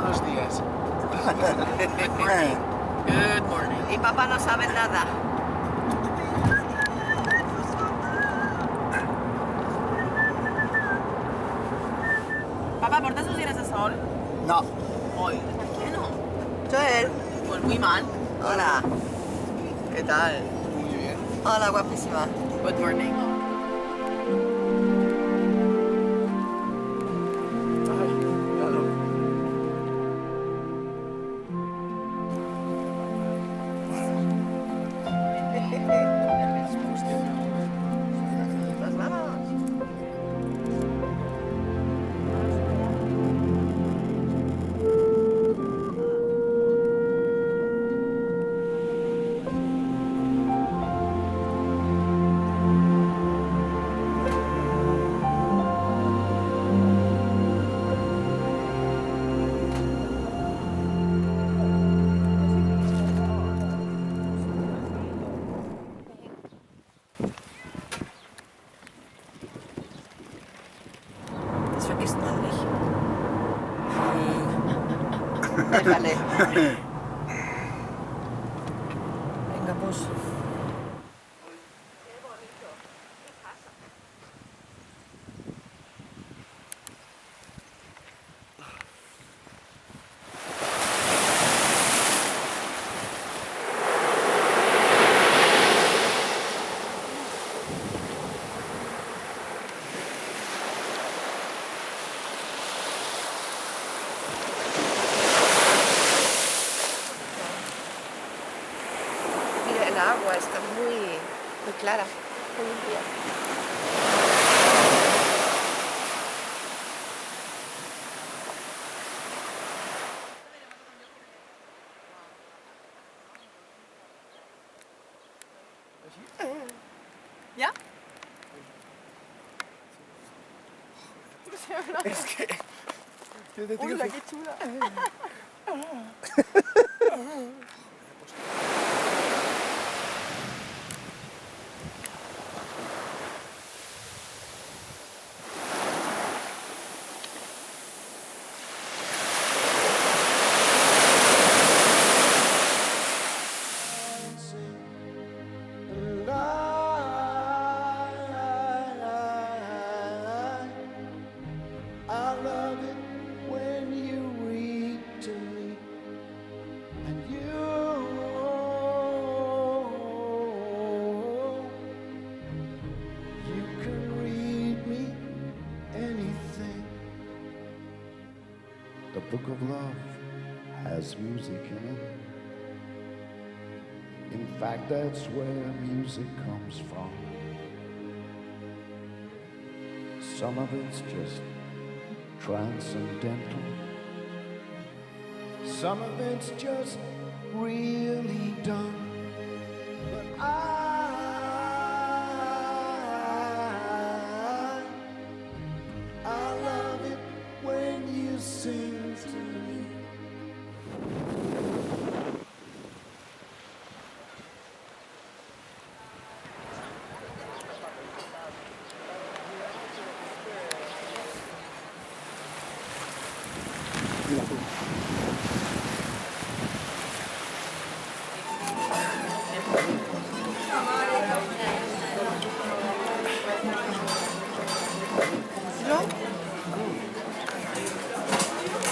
buenos días. Good morning. Y papá no sabe nada. Papá, ¿portas tus gires de sol? No. Hoy. ¿Por qué no? Joel. Pues muy mal. Hola. ¿Qué tal? Muy bien. Hola, guapísima. Good morning. Ay, míralo. Pues vamos. Das vergisst man nicht. Déjale. Venga, pues. Mira, el agua está muy clara, muy limpia. ¿Ya? Es que... Yo te digo ¡Hola, que- qué chula! And I love it when you read to me, and you can read me anything. The book of love has music in it. In fact, that's where music comes from. Some of it's just transcendental. Some of it's just really done. But I love it when you sing to me. Mira tú.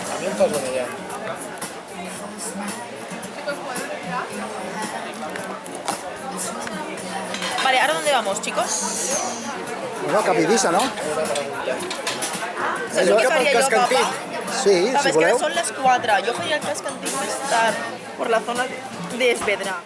También estás con ella. Vale, ¿ahora dónde vamos, chicos? Bueno, Capivisa, ¿no? ¿Sabes qué faria jo, Cascantí. papa? Sí, Papa, si és que ara voleu. són les 4. Jo faria el cascantí més tard, per la zona d'Esvedra.